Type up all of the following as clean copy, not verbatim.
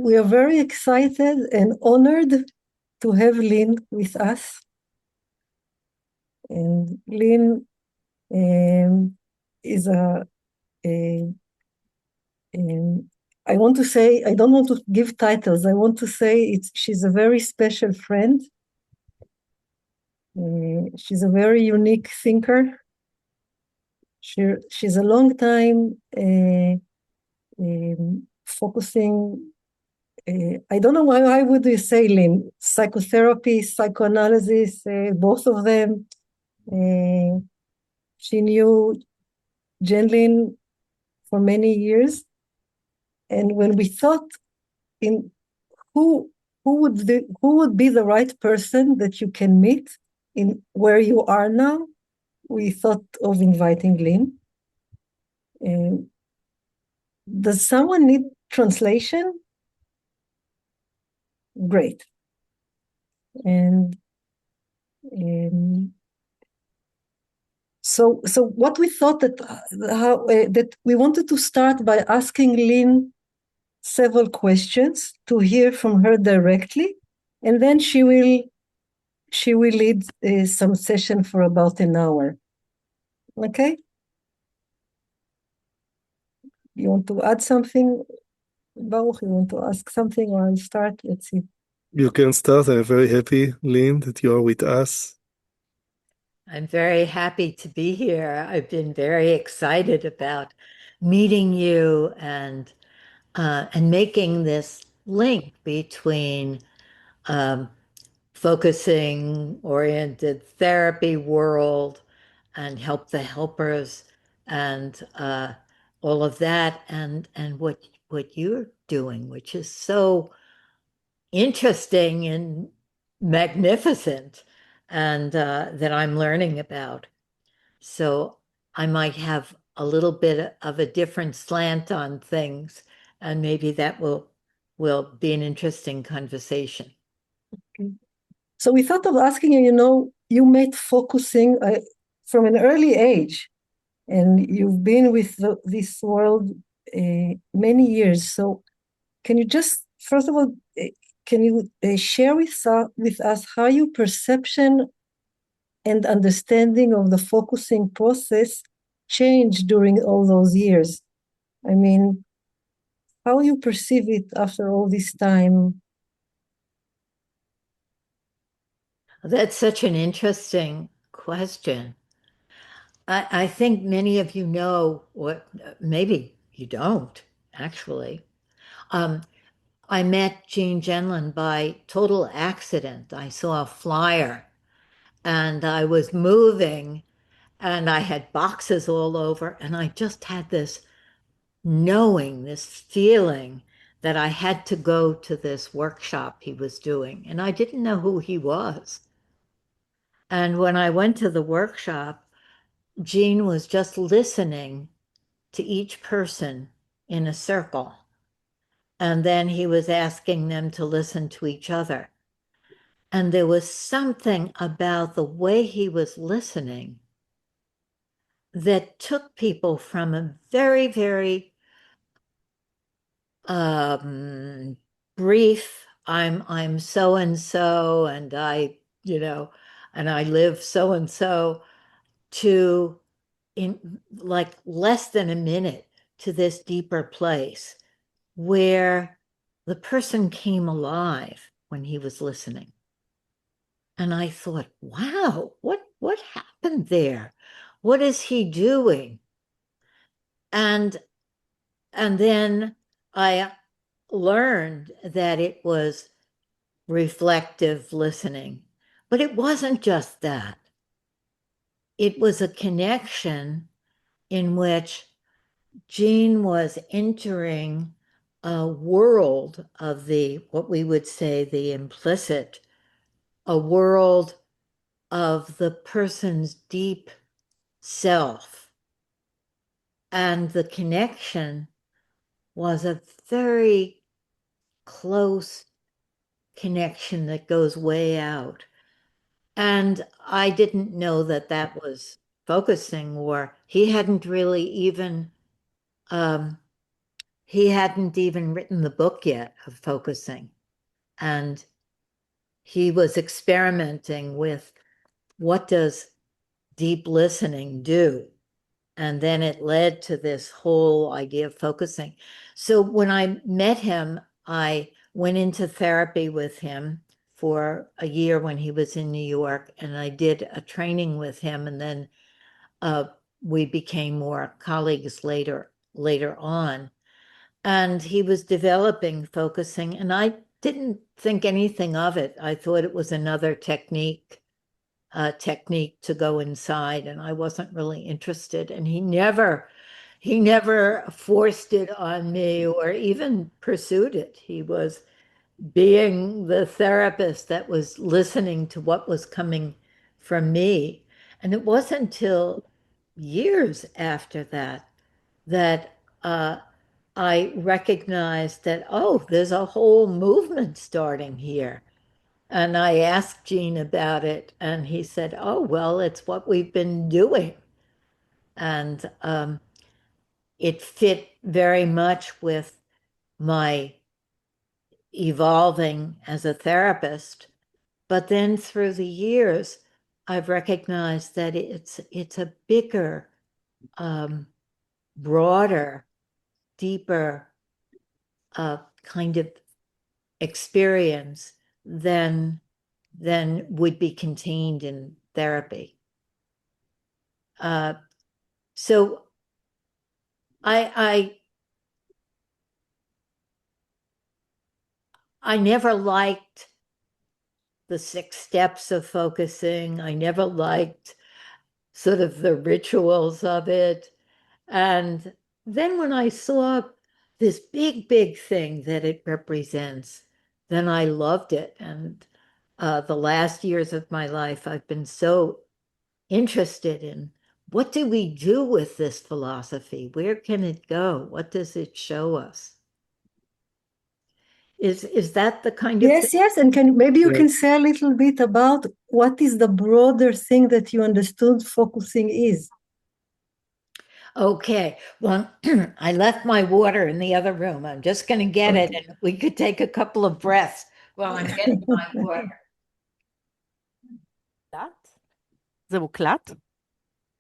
we are very excited and honored to have Lynn with us. And Lynn is I want to say, I don't want to give titles. I want to say she's a very special friend. She's a very unique thinker. She's a long time focusing. I don't know why would you say, Lynn? Psychotherapy, psychoanalysis, both of them. She knew Genius for many years. And when we thought in who would be the right person that you can meet in where you are now, we thought of inviting Lynn. Does someone need translation? Great. And so what we thought that we wanted to start by asking Lynn several questions to hear from her directly, and then she will lead some session for about an hour. Okay? You want to add something, Baruch? You want to ask something, or I'll start? Let's see. You can start. I'm very happy, Lynn, that you are with us. I'm very happy to be here. I've been very excited about meeting you and making this link between focusing-oriented therapy world and help the helpers and all of that, and what you're doing, which is so interesting and magnificent, and that I'm learning about. So I might have a little bit of a different slant on things, and maybe that will be an interesting conversation. Okay. So we thought of asking you, you made focusing from an early age, and you've been with this world many years. So can you just, first of all, can you share with us how your perception and understanding of the focusing process changed during all those years? I mean, how you perceive it after all this time? That's such an interesting question. I think many of you know, what maybe you don't, actually. I met Genihar by total accident. I saw a flyer and I was moving and I had boxes all over, and I just had this knowing, this feeling that I had to go to this workshop he was doing, and I didn't know who he was. And when I went to the workshop, Jean was just listening to each person in a circle. And then he was asking them to listen to each other. And there was something about the way he was listening that took people from a very, very brief, I'm so and so, and I live so and so, to in like less than a minute to this deeper place where the person came alive when he was listening. And I thought, wow, what happened there? What is he doing? And then I learned that it was reflective listening, but it wasn't just that. It was a connection in which Jean was entering a world of what we would say, the implicit, a world of the person's deep self. And the connection was a very close connection that goes way out. And I didn't know that was focusing, or he hadn't really even, he hadn't even written the book yet of focusing. And he was experimenting with what does deep listening do? And then it led to this whole idea of focusing. So when I met him, I went into therapy with him for a year when he was in New York, and I did a training with him, and then we became more colleagues later on. And he was developing focusing, and I didn't think anything of it. I thought it was another technique to go inside, and I wasn't really interested. And he never forced it on me or even pursued it. He was being the therapist that was listening to what was coming from me. And it wasn't until years after that I recognized that, oh, there's a whole movement starting here. And I asked Gene about it, and he said, oh, well, it's what we've been doing. And it fit very much with my evolving as a therapist. But then through the years, I've recognized that it's a bigger, broader, deeper kind of experience than would be contained in therapy. So I never liked the 6 steps of focusing. I never liked sort of the rituals of it. And then when I saw this big thing that it represents, then I loved it. And the last years of my life, I've been so interested in what do we do with this philosophy? Where can it go? What does it show us? Is that the kind of Yes, thing? yes, and maybe you can say a little bit about what is the broader thing that you understood focusing is? Okay, well, I left my water in the other room. I'm just going to get it, and we could take a couple of breaths while I'm getting my water. זה מוקלט?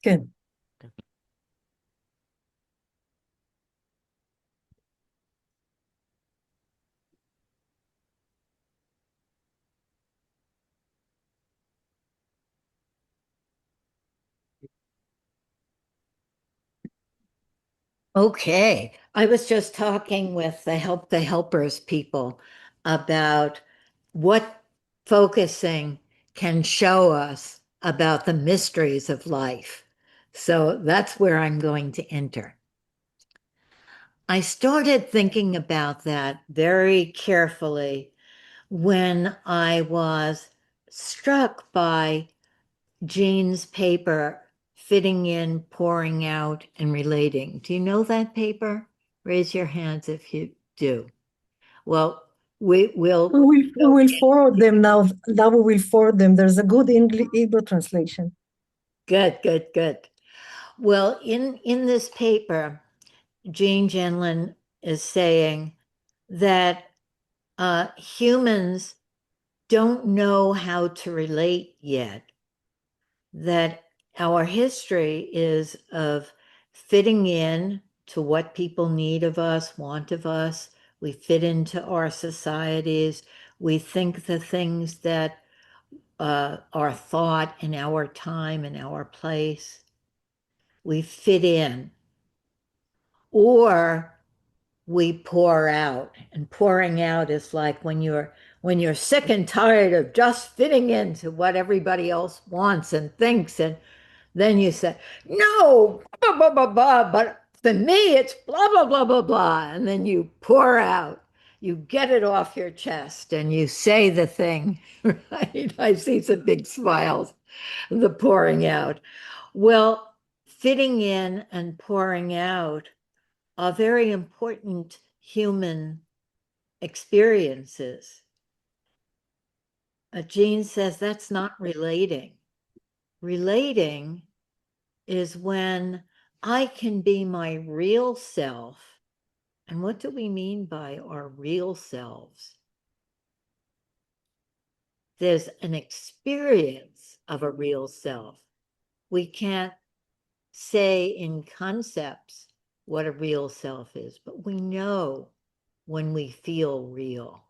כן. Okay, I was just talking with the helpers people about what focusing can show us about the mysteries of life. So that's where I'm going to enter. I started thinking about that very carefully when I was struck by Jean's paper, Fitting In, Pouring Out, and Relating. Do you know that paper? Raise your hands if you do. Well, we will forward them now. Now we will forward them. There's a good Hebrew translation. Good. Well, in this paper, Jean Genlin is saying that humans don't know how to relate yet, that our history is of fitting in to what people need of us, want of us. We fit into our societies. We think the things that are thought in our time, in our place. We fit in. Or we pour out. And pouring out is like when you're sick and tired of just fitting into what everybody else wants and thinks, and then you say, no, blah, blah, blah, blah, but for me, it's blah, blah, blah, blah, blah. And then you pour out, you get it off your chest, and you say the thing, right? I see some big smiles, the pouring out. Well, fitting in and pouring out are very important human experiences. Jean says that's not relating. Relating is when I can be my real self And what do we mean by our real selves? There's an experience of a real self. We can't say in concepts what a real self is, but we know when we feel real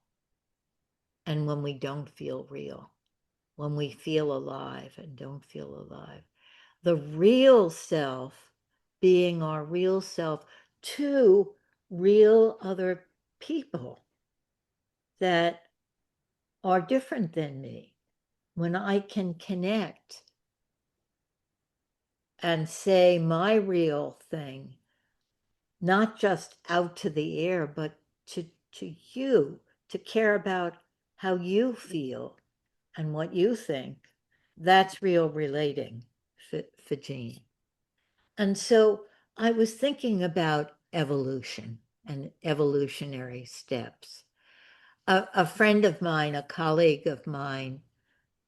and when we don't feel real, when we feel alive and don't feel alive. The real self being our real self to real other people that are different than me. When I can connect and say my real thing, not just out to the air, but to you, to care about how you feel and what you think, that's real relating for Jean. And so I was thinking about evolution and evolutionary steps. A friend of mine, a colleague of mine,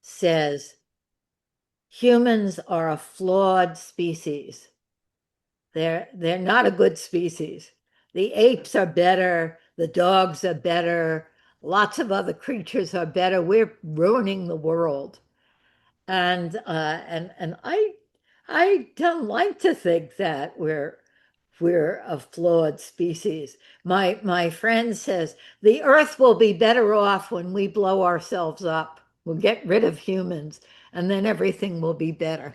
says humans are a flawed species. They're not a good species. The apes are better, the dogs are better, lots of other creatures are better. We're ruining the world. And I don't like to think that we're a flawed species. My friend says the earth will be better off when we blow ourselves up. We'll get rid of humans and then everything will be better.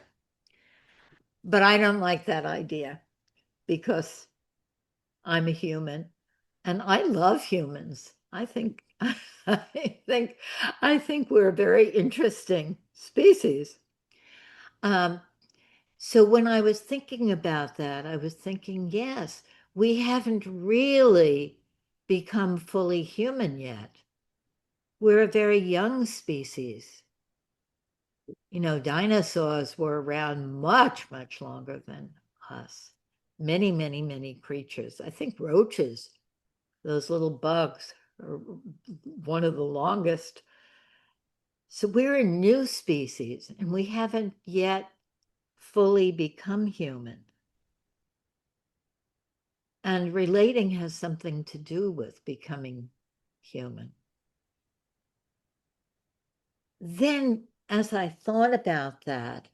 But I don't like that idea because I'm a human and I love humans. I think we're a very interesting species. So when I was thinking about that, I was thinking, yes, we haven't really become fully human yet. We're a very young species. You know, dinosaurs were around much, much longer than us. Many, many, many creatures. I think roaches, those little bugs, are one of the longest. So we're a new species, and we haven't yet fully become human. And relating has something to do with becoming human. Then, as I thought about that,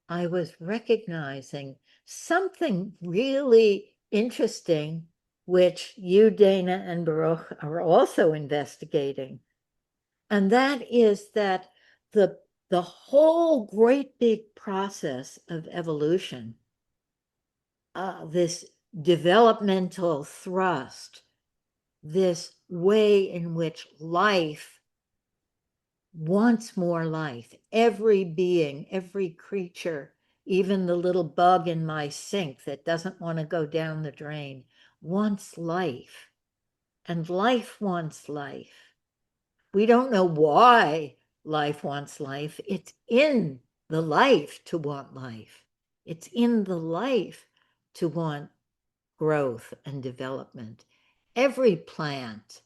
I was recognizing something really interesting, which you, Dana, and Baruch are also investigating. And that is that the whole great big process of evolution, this developmental thrust, this way in which life wants more life. Every being, every creature, even the little bug in my sink that doesn't want to go down the drain, wants life. And life wants life. We don't know why life wants life. It's in the life to want life. It's in the life to want growth and development. Every plant,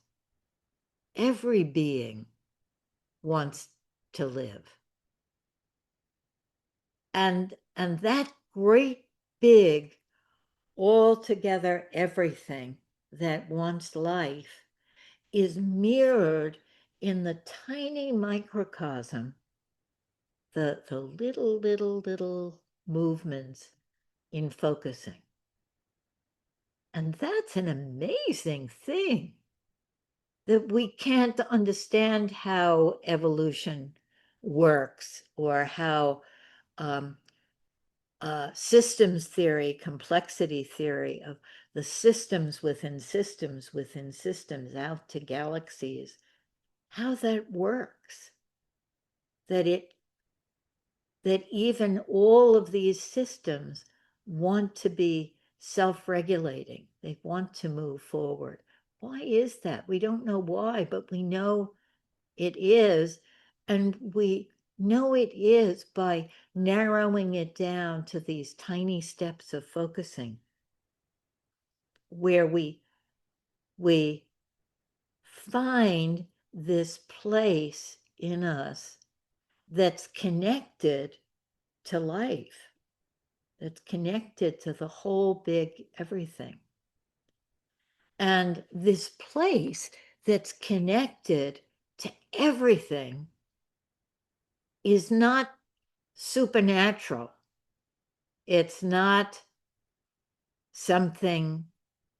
every being wants to live. And that great big, altogether everything that wants life is mirrored in the tiny microcosm, the little movements in focusing. And that's an amazing thing, that we can't understand how evolution works or how systems theory, complexity theory of the systems within systems within systems out to galaxies, how that works. That even all of these systems want to be self-regulating. They want to move forward. Why is that? We don't know why, but we know it is. And we know it is by narrowing it down to these tiny steps of focusing, where we find this place in us that's connected to life, that's connected to the whole big everything. And this place that's connected to everything is not supernatural. It's not something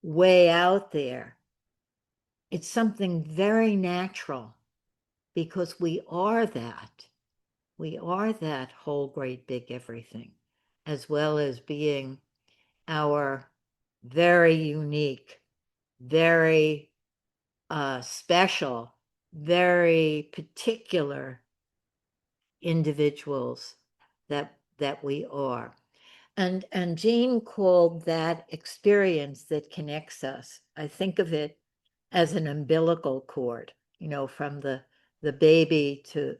way out there. It's something very natural, because we are that. We are that whole great big everything, as well as being our very unique, very special, very particular individuals that we are. And Jean called that experience that connects us, I think of it as an umbilical cord, you know, from the baby to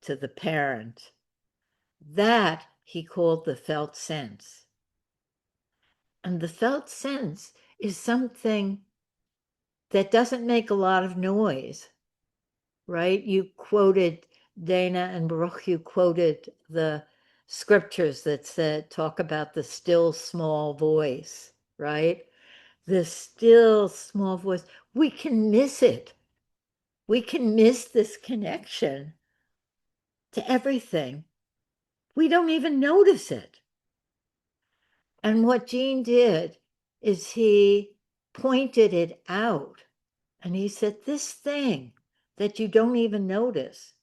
the parent. That he called the felt sense. And the felt sense is something that doesn't make a lot of noise, right? You quoted, Dana and Baruch, you quoted the scriptures that talk about the still small voice, right? The still small voice. We can miss it. We can miss this connection to everything. We don't even notice it. And what Jean did is he pointed it out, and he said, this thing that you don't even notice,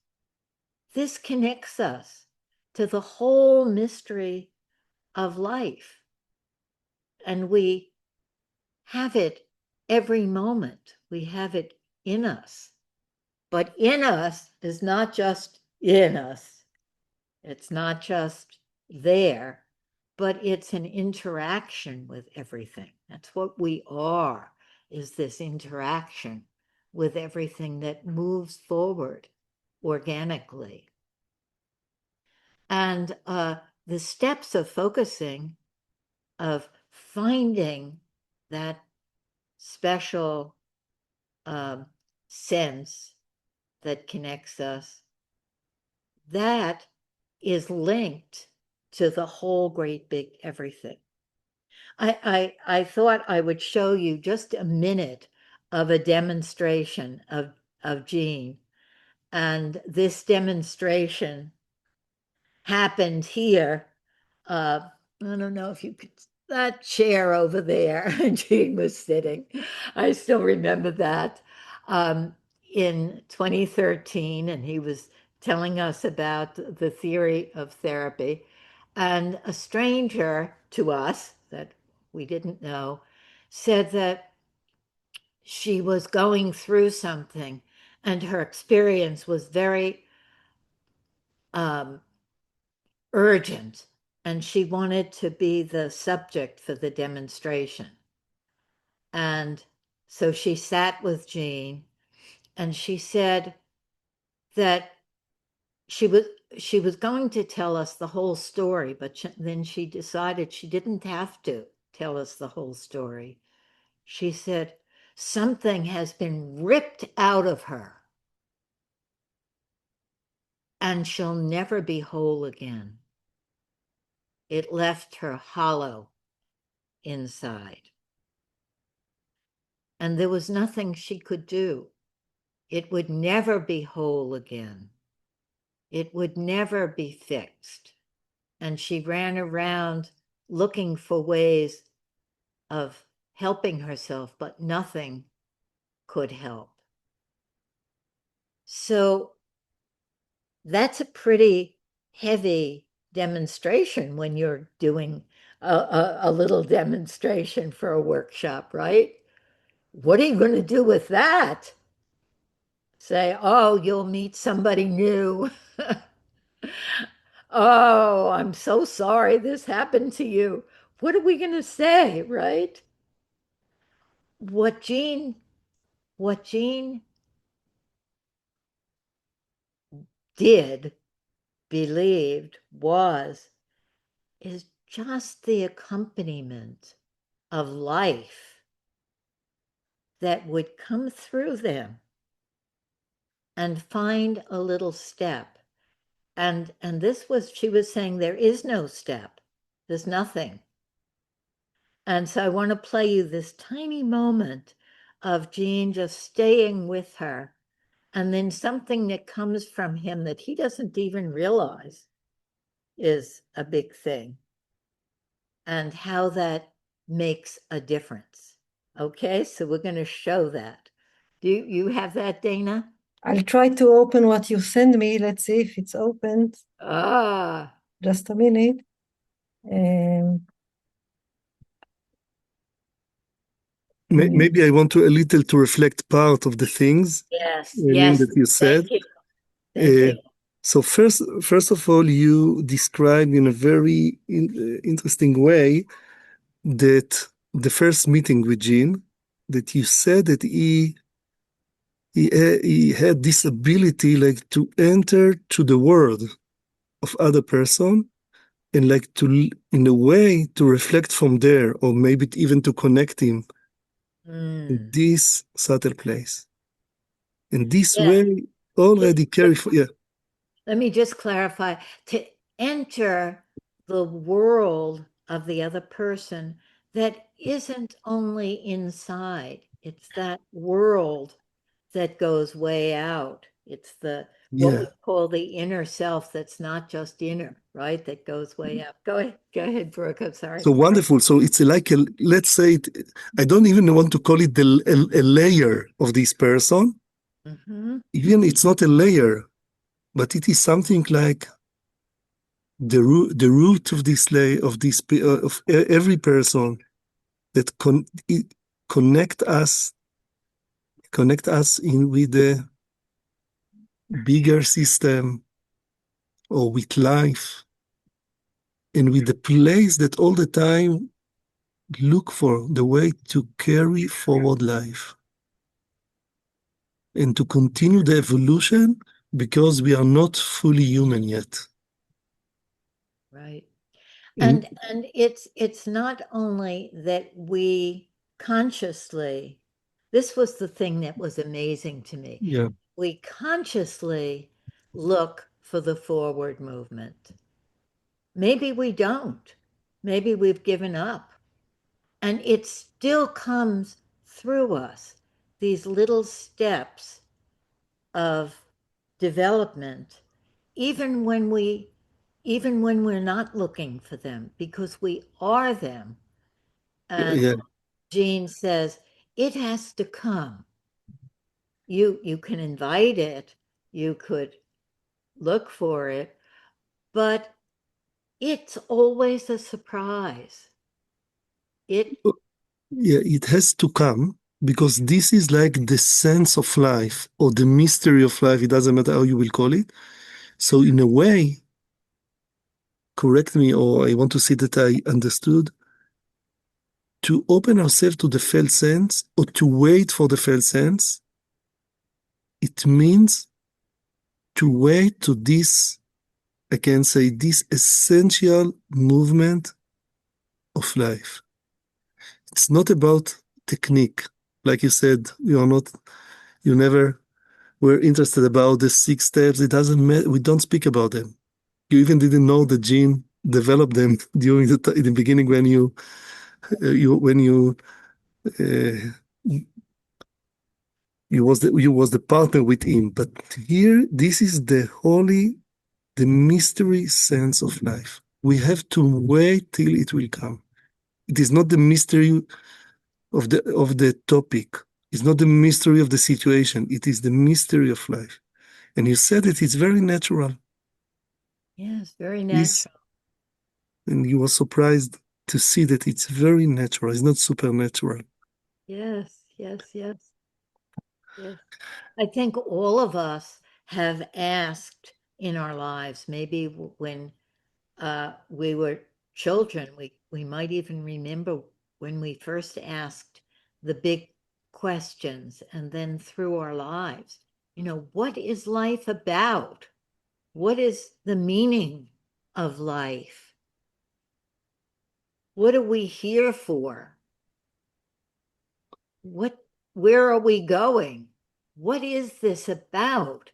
this connects us to the whole mystery of life. And we have it every moment. We have it in us. But in us is not just in us. It's not just there, but it's an interaction with everything. That's what we are, is this interaction with everything that moves forward organically. And the steps of focusing, of finding that special sense that connects us, that is linked to the whole great big everything. I thought I would show you just a minute of a demonstration of Jean. And this demonstration happened here. I don't know if you could, that chair over there, Jean was sitting. I still remember that. In 2013, and he was telling us about the theory of therapy, and a stranger to us that we didn't know said that she was going through something and her experience was very urgent, and she wanted to be the subject for the demonstration. And so she sat with Jean, and she said that she was going to tell us the whole story, but then she decided she didn't have to tell us the whole story. She said, something has been ripped out of her, and she'll never be whole again. It left her hollow inside. And there was nothing she could do. It would never be whole again. It would never be fixed. And she ran around looking for ways of helping herself, but nothing could help. So that's a pretty heavy demonstration when you're doing a little demonstration for a workshop, right? What are you going to do with that? Say, oh, you'll meet somebody new. Oh, I'm so sorry this happened to you. What are we going to say, right? What Jean did, believed, is just the accompaniment of life that would come through them and find a little step. And this was, she was saying, there is no step. There's nothing. And so I want to play you this tiny moment of Jean just staying with her, and then something that comes from him that he doesn't even realize is a big thing, and how that makes a difference. Okay, so we're going to show that. Do you have that, Dana? I'll try to open what you send me. Let's see if it's opened. Just a minute. Maybe I want to a little to reflect part of the things that you said. Thank you. So first of all, you described in a very interesting way that the first meeting with Jean, that you said that he had this ability like to enter to the world of other person and like to, in a way, to reflect from there, or maybe even to connect him in this subtle place. In this way, already carry, Let me just clarify. To enter the world of the other person that isn't only inside, it's that world that goes way out. It's what we call the inner self that's not just inner, right? That goes way out. Go ahead, Brooke, I'm sorry. So wonderful. So it's like, let's say, I don't even want to call it a layer of this person. Even it's not a layer, but it is something like the root of this layer, of every person that connect us in with the bigger system, or with life, and with the place that all the time look for the way to carry forward life and to continue the evolution, because we are not fully human yet. Right. And it's not only that we consciously, this was the thing that was amazing to me. Yeah. We consciously look for the forward movement. Maybe we don't. Maybe we've given up. And it still comes through us, these little steps of development, even when we're not looking for them, because we are them. And Jean says, it has to come. You can invite it, you could look for it, but it's always a surprise. It has to come, because this is like the sense of life, or the mystery of life. It doesn't matter how you will call it. So in a way, correct me, or I want to see that I understood, to open ourselves to the felt sense, or to wait for the felt sense, it means to wait to this, I can say, this essential movement of life. It's not about technique. Like you said, you never were interested about the 6 steps. It doesn't matter. We don't speak about them. You even didn't know that Jean developed them during in the beginning when you was the partner with him. But here, this is the mystery sense of life. We have to wait till it will come. It is not the mystery of the topic. It's not the mystery of the situation. It is the mystery of life. And you said it, it's very natural. Yes, very natural. And you were surprised to see that it's very natural. It's not supernatural. Yes. I think all of us have asked in our lives, maybe when we were children, we might even remember when we first asked the big questions, and then through our lives, what is life about? What is the meaning of life? What are we here for? Where are we going? What is this about?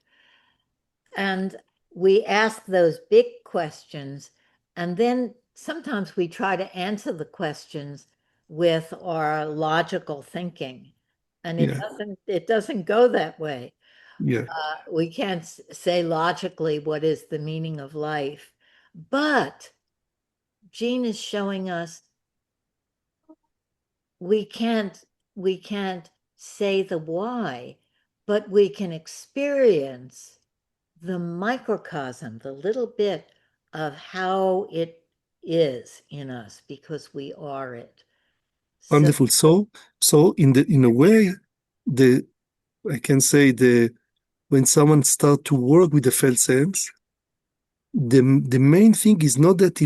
And we ask those big questions, and then sometimes we try to answer the questions with our logical thinking. And Yeah. it doesn't go that way. Yeah. We can't say logically what is the meaning of life, but Jean is showing us we can't say the why, but we can experience the microcosm, the little bit of how it is in us because we are it. Wonderful. So in a way, I can say when someone start to work with the felt sense, the main thing is not that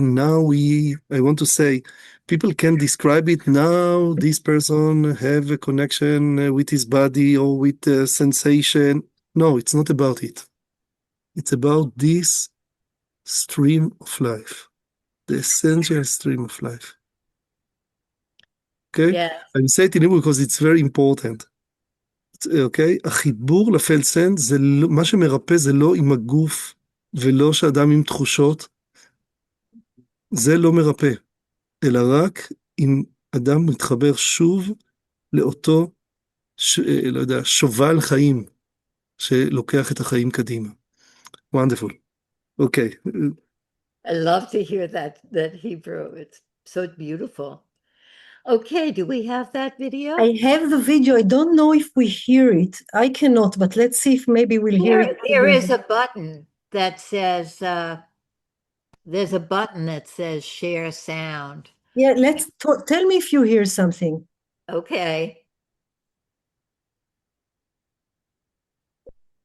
I want to say, people can describe it now, this person have a connection with his body or with a sensation. No, it's not about it. It's about this stream of life, the essential stream of life. Okay? Yeah. I say it in Hebrew because it's very important. אוקיי? החיבור לפלט סנס, מה שמרפא זה לא עם הגוף, ולא שאדם עם תחושות, זה לא מרפא, אלא רק אם אדם מתחבר שוב לאותו, לא יודע, שובל חיים, שלוקח את החיים קדימה. Wonderful. Okay. I love to hear that Hebrew. It's so beautiful. Okay, do we have that video? I have the video. I don't know if we hear it. I cannot, but let's see if maybe we'll hear it. There is a button that says, there's a button that says share sound. Yeah, tell me if you hear something. Okay.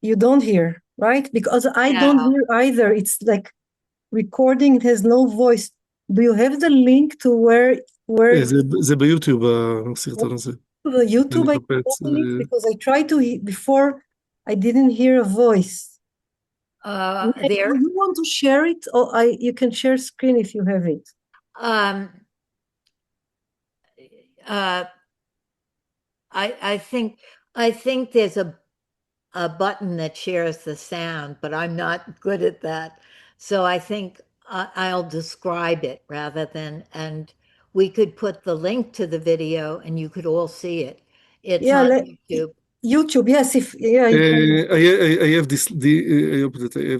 You don't hear, right? Because I don't hear either. It's like recording, it has no voice. Do you have the link to where זה ביוטיוב, הסרטון הזה. the YouTube, I open it because I tried to before I didn't hear a voice. There. Do you want to share it, or you can share screen if you have it. I think there's a button that shares the sound, but I'm not good at that. So I think I'll describe it rather than, and we could put the link to the video and you could all see it. It's on YouTube. YouTube, yes. I have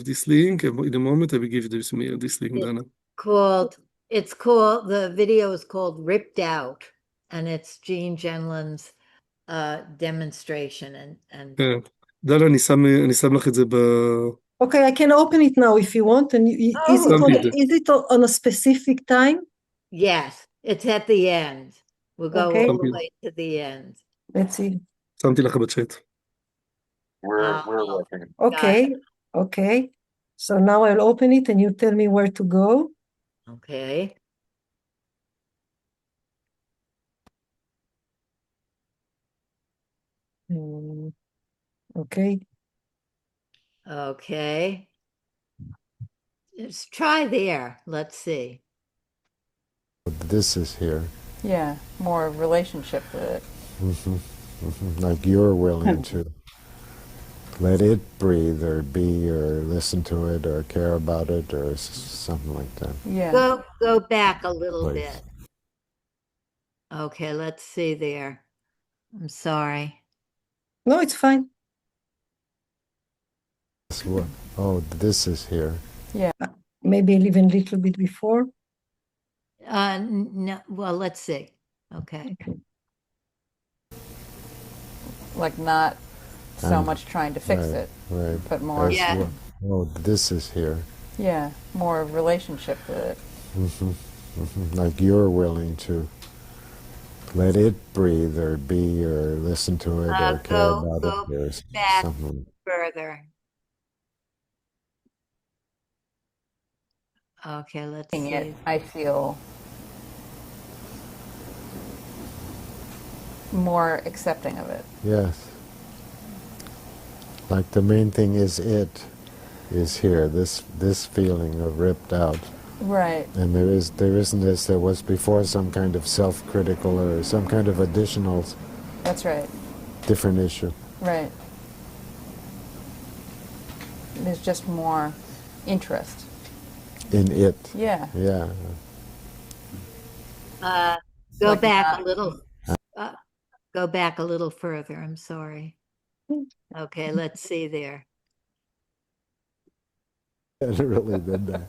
this link. In a moment, I will give this link, Dana. The video is called Ripped Out, and it's Jean Genlin's demonstration. דנה, אני שם לך את זה ב... Okay, I can open it now if you want. And is it on a specific time? Yes, it's at the end. We'll go all the way to the end. Let's see. שמתי לך בצ'אט. We're working. Okay. So now I'll open it and you tell me where to go. Okay. Okay. Okay. Let's try there. Let's see. This is here. Yeah, more relationship with it. Like you're willing to let it breathe or be or listen to it or care about it or something like that. Yeah. Go back a little Please. bit. Okay, let's see there. I'm sorry. No, it's fine. This is here. Yeah. Maybe even a little bit before. No, well, let's see. Okay. Like not so much trying to fix it, Right. but more. Yeah. This is here. Yeah, more relationship with it. Like you're willing to let it breathe or be or listen to it or care about it or back something. further. Okay, let's see. It, I feel more accepting of it. Yes. Like the main thing is here, this feeling of ripped out. Right. And there isn't this, there was before some kind of self-critical or some kind of additional. That's right. Different issue. Right. There's just more interest. In it. Yeah. Yeah. Go Like back not- a little. Go back a little further. I'm sorry. Okay, let's see there. It really did that.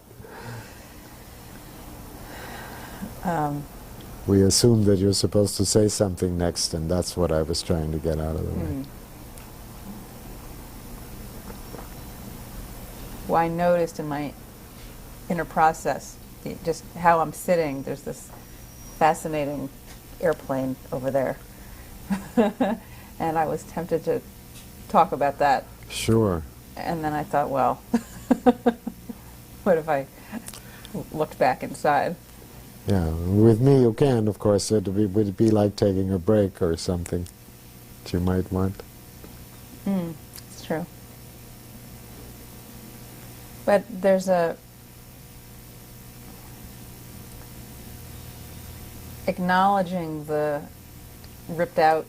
We assume that you're supposed to say something next, and that's what I was trying to get out of the way. Well, I noticed in my inner process, just how I'm sitting, there's this fascinating airplane over there. And I was tempted to talk about that. Sure. And then I thought, well, what if I looked back inside? Yeah, with me you can, of course. It would be like taking a break or something that you might want. It's true. But there's a acknowledging the ripped out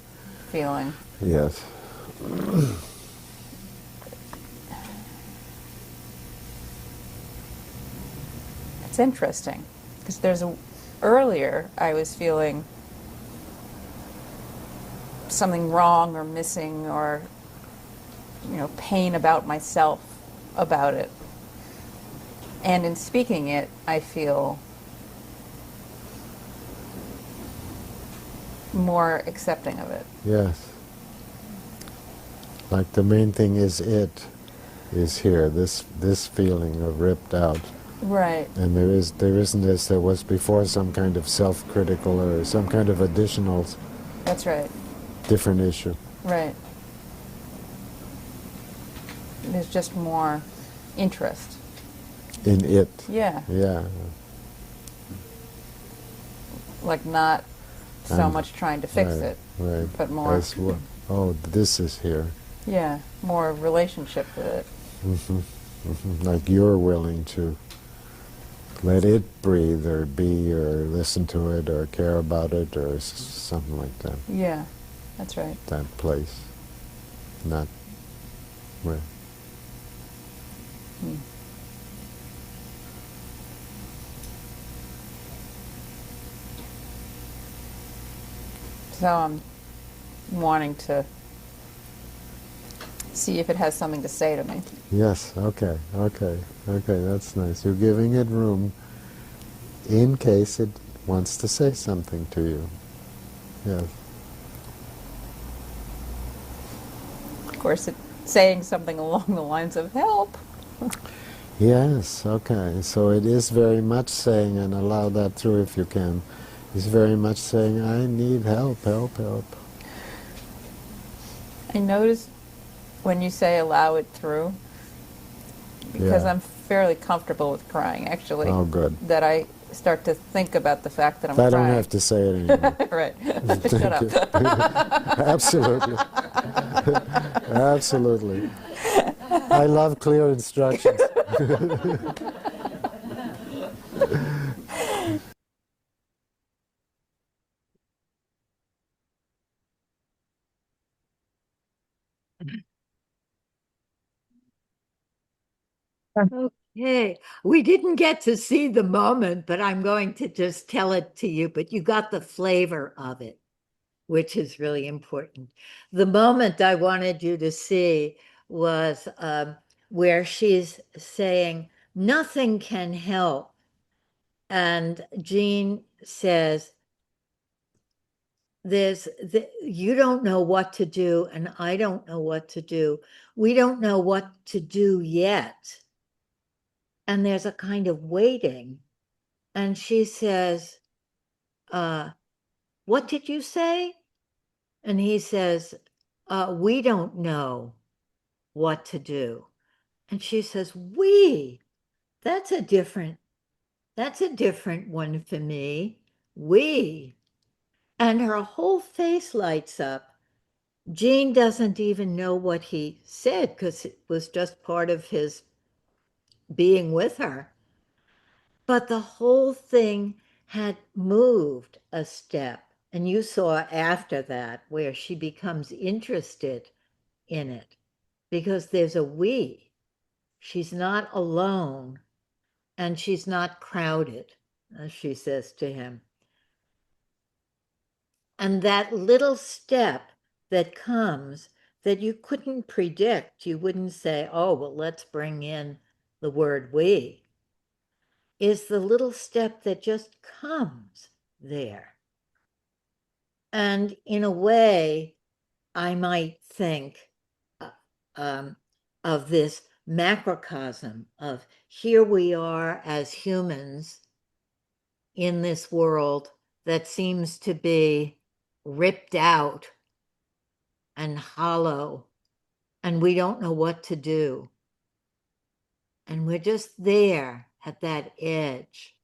feeling. Yes. It's interesting because earlier I was feeling something wrong or missing or pain about myself about it. And in speaking it, I feel more accepting of it. Yes. Like the main thing is here, this feeling of ripped out. Right. And there isn't this, there was before some kind of self-critical or some kind of additional. That's right. Different issue. Right. There's just more interest. In it. Yeah. Yeah. Like not so much trying to fix it, right. but more. Oh, this is here. Yeah, more relationship with it. Like you're willing to let it breathe or be or listen to it or care about it or something like that. Yeah, that's right. That place. Not where. So I'm wanting to see if it has something to say to me. Yes, okay, that's nice. You're giving it room in case it wants to say something to you. Yes. Of course, it's saying something along the lines of help. Yes, okay. So it is very much saying, and allow that through if you can, it's very much saying, I need help, help, help. I notice when you say allow it through, because I'm fairly comfortable with crying, actually. Oh, good. That I start to think about the fact that I'm I crying. don't have to say it anymore. Right. Shut up. Absolutely. Absolutely. I love clear instructions. Okay, we didn't get to see the moment, but I'm going to just tell it to you, but you got the flavor of it, which is really important. The moment I wanted you to see was where she's saying, nothing can help. And Jean says, you don't know what to do, and I don't know what to do. We don't know what to do yet. And there's a kind of waiting. And she says, what did you say? And he says, we don't know what to do. And she says, that's a different one for me. We. And her whole face lights up. Jean doesn't even know what he said because it was just part of his being with her. But the whole thing had moved a step. And you saw after that where she becomes interested in it because there's a we. She's not alone and she's not crowded, as she says to him. And that little step that comes that you couldn't predict, you wouldn't say, oh, well, let's bring in the word we, is the little step that just comes there. And in a way, I might think of this macrocosm of here we are as humans in this world that seems to be ripped out and hollow, and we don't know what to do. And we're just there at that edge.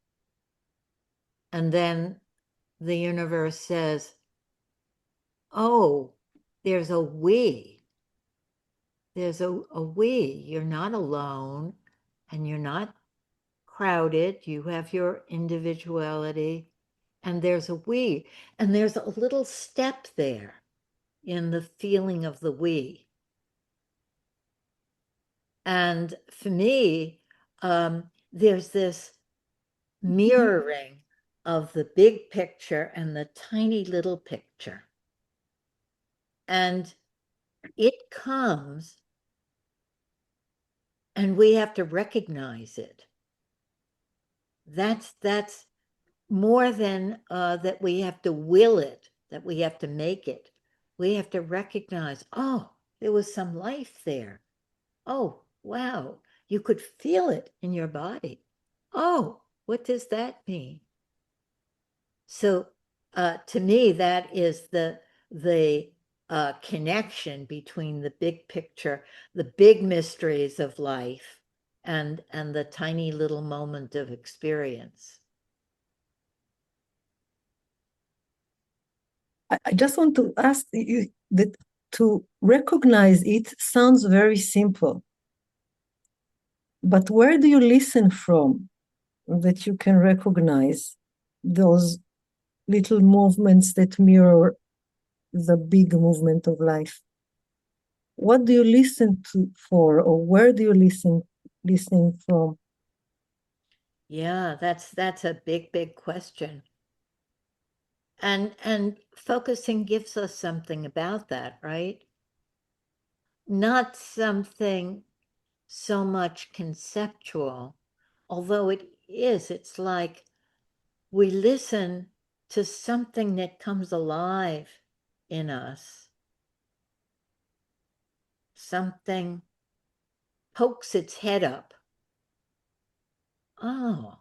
And then the universe says, oh, there's a we. There's a we. You're not alone, and you're not crowded. You have your individuality, and there's a we. And there's a little step there in the feeling of the we. And for me, there's this mirroring of the big picture and the tiny little picture. And it comes, and we have to recognize it. That's more than that we have to will it, that we have to make it. We have to recognize, oh, there was some life there. Oh, wow, you could feel it in your body. Oh, what does that mean? So to me, that is the connection between the big picture, the big mysteries of life, and the tiny little moment of experience. I just want to ask you that to recognize it sounds very simple. But where do you listen from that you can recognize those little movements that mirror the big movement of life? What do you listen to for, or where do you listening from? Yeah, that's a big question. And focusing gives us something about that, right? Not something so much conceptual, although it is. It's like we listen to something that comes alive in us. Something pokes its head up. Oh,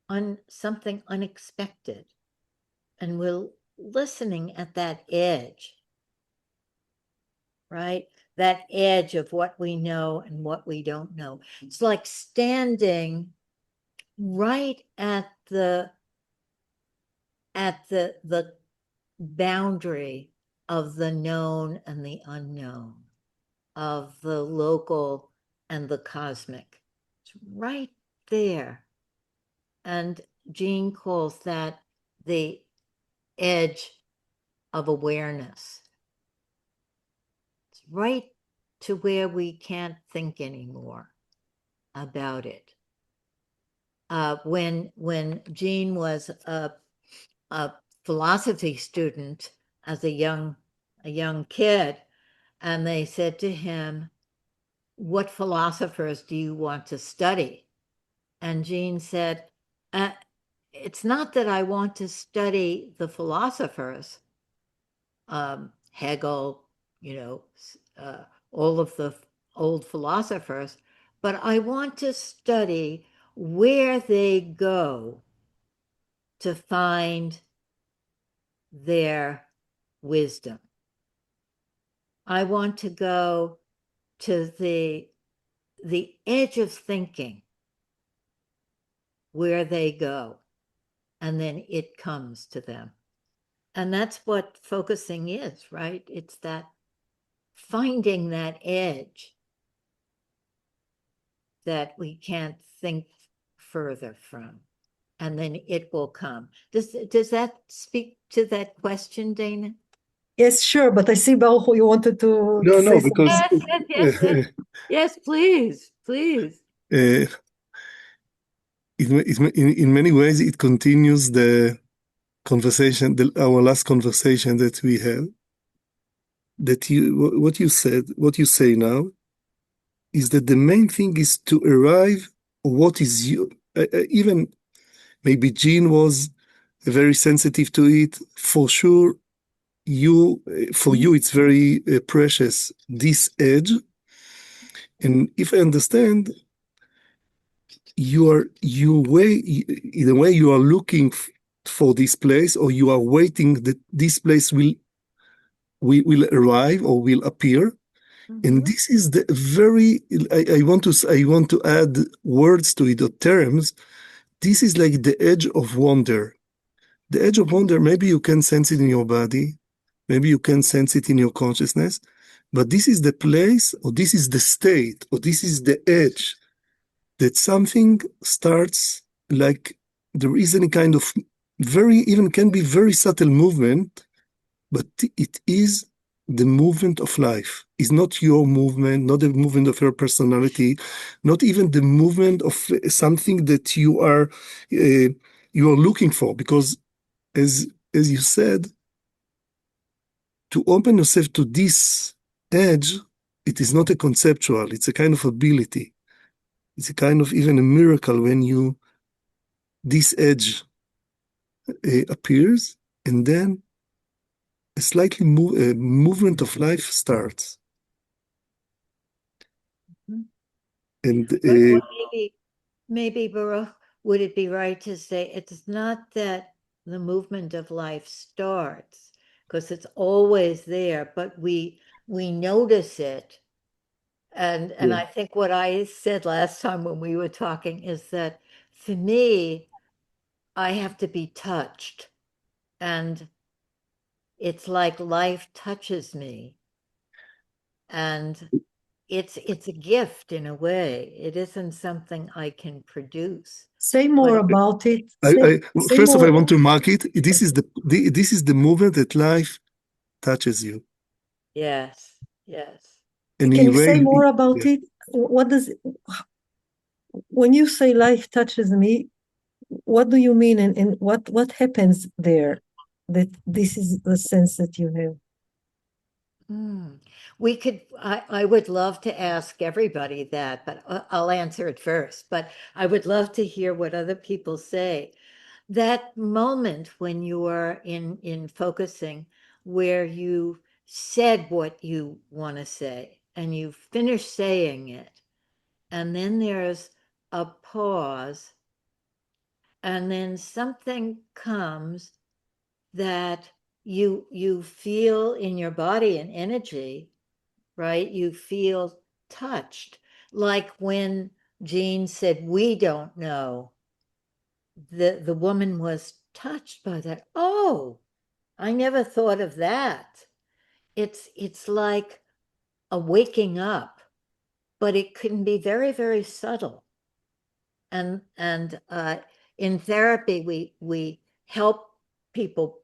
on something unexpected. And we're listening at that edge, right? That edge of what we know and what we don't know. It's like standing right at the boundary of the known and the unknown, of the local and the cosmic. It's right there. And Jean calls that the edge of awareness. It's right to where we can't think anymore about it. When Jean was a philosophy student as a young kid, and they said to him, what philosophers do you want to study? And Jean said, it's not that I want to study the philosophers, Hegel, all of the old philosophers, but I want to study where they go to find their wisdom. I want to go to the edge of thinking, where they go, and then it comes to them. And that's what focusing is, right? It's that finding that edge that we can't think further from, and then it will come. Does that speak to that question, Dana? Yes, sure, but I see, Baruch, you wanted to No, say because Yes, please. in many ways it continues the conversation, our last conversation that we had, that what you said, what you say now, is that the main thing is to arrive what is you. Even maybe Jean was very sensitive to it. For sure, for you, it's very precious, this edge. And if I understand, in a way you are looking for this place, or you are waiting that this place will arrive or will appear. And this is the very, I want to add words to it, or terms. This is like the edge of wonder. The edge of wonder, maybe you can sense it in your body, maybe you can sense it in your consciousness, but this is the place, or this is the state, or this is the edge that something starts, like there is any kind of can be very subtle movement, but it is the movement of life. It's not your movement, not the movement of your personality, not even the movement of something that you are looking for. Because as you said, to open yourself to this edge, it is not a conceptual, it's a kind of ability. It's a kind of even a miracle when this edge appears, and then a slightly movement of life starts. And maybe Baruch, would it be right to say it's not that the movement of life starts, because it's always there, but we notice it. And I think what I said last time when we were talking is that for me, I have to be touched, and it's like life touches me, and it's a gift in a way. It isn't something I can produce. Say more about it. First of all, I want to mark it. This is the movement that life touches you. Yes, yes. Can you say more about it? When you say life touches me, what do you mean, and what happens there, that this is the sense that you have? I would love to ask everybody that, but I'll answer it first. But I would love to hear what other people say. That moment when you are in focusing, where you said what you want to say, and you finish saying it, and then there's a pause, and then something comes that you feel in your body and energy, right? You feel touched, like when Jean said, "We don't know." The woman was touched by that. Oh, I never thought of that. It's like a waking up, but it can be very, very subtle. And in therapy, we help people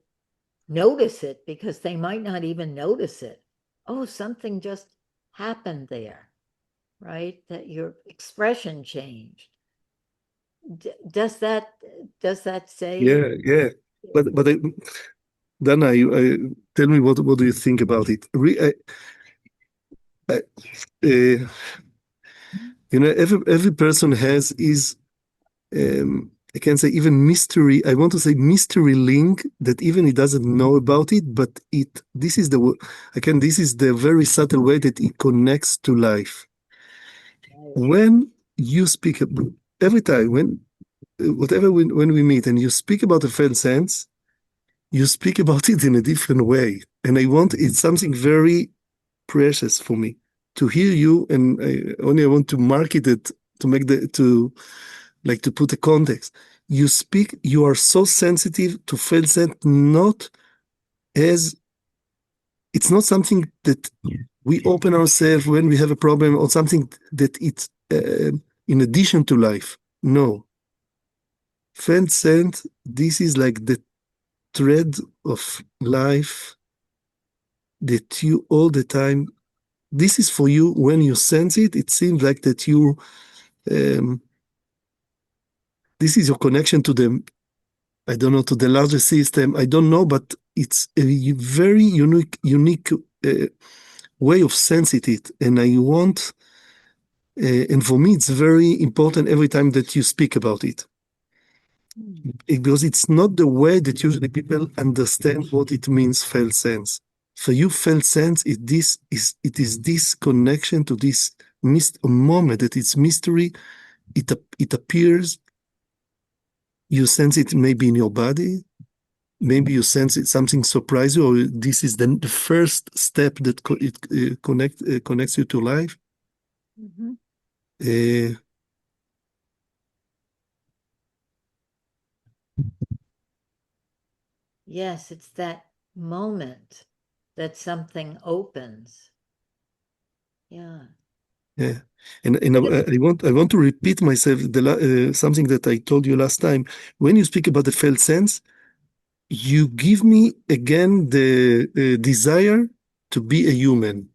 notice it, because they might not even notice it. Oh, something just happened there, right? That your expression changed. Does that say? Yeah. But Dana, tell me, what do you think about it? Every person has his, I can say, even mystery. I want to say mystery link that even he doesn't know about it, but this is the very subtle way that it connects to life. When you speak, every time, when we meet and you speak about a felt sense, you speak about it in a different way. And it's something very precious for me to hear you, and I want to mark it to put a context. You are so sensitive to felt sense, it's not something that we open ourselves when we have a problem, or something that it's in addition to life. No. Felt sense, this is like the thread of life that you all the time, this is for you. When you sense it, it seems like that this is your connection to I don't know, to the larger system. I don't know, but it's a very unique way of sensing it. And I want, and for me, it's very important every time that you speak about it. Because it's not the way that usually people understand what it means, felt sense. For you, felt sense, it is this connection to this moment that it's mystery. It appears, you sense it maybe in your body, maybe you sense it, something surprise you, or this is the first step that connects you to life. Mm-hmm. Yes, it's that moment that something opens. Yeah. Yeah, and I want to repeat myself something that I told you last time. When you speak about the felt sense, you give me again the desire to be a human.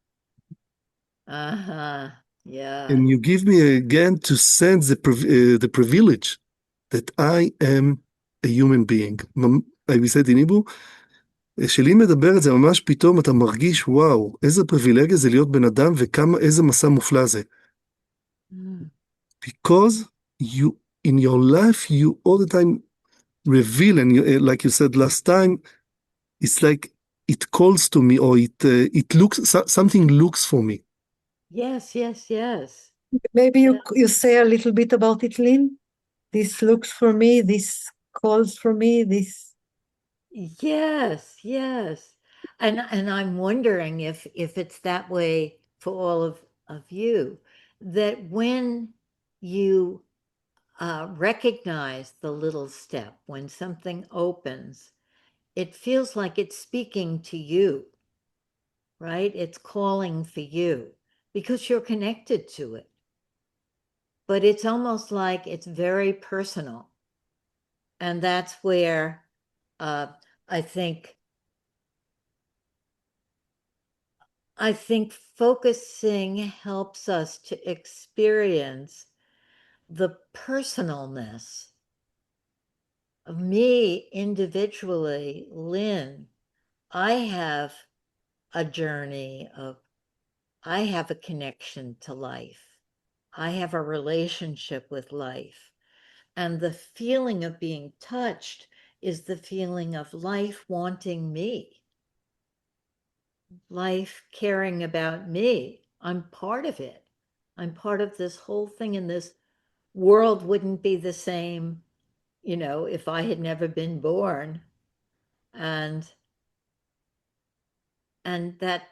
Yeah. And you give me again to sense the privilege that I am a human being. I said in Hebrew, שלי מדברת זה ממש פתאום אתה מרגיש וואו, איזה פריבילגיה זה להיות בן אדם איזה מסע מופלא זה. Because you, in your life, you all the time reveal, and you, like you said last time, it's like it calls to me, or it looks, something looks for me. Yes. Maybe you say a little bit about it, Lynn? This looks for me, this calls for me, this... Yes. And I'm wondering if it's that way for all of you, that when you recognize the little step, when something opens, it feels like it's speaking to you, right? It's calling for you because you're connected to it. But it's almost like it's very personal. And that's where I think focusing helps us to experience the personalness of me individually, Lynn. I have a journey of, I have a connection to life. I have a relationship with life. And the feeling of being touched is the feeling of life wanting me. Life caring about me. I'm part of it. I'm part of this whole thing, and this world wouldn't be the same, if I had never been born. And that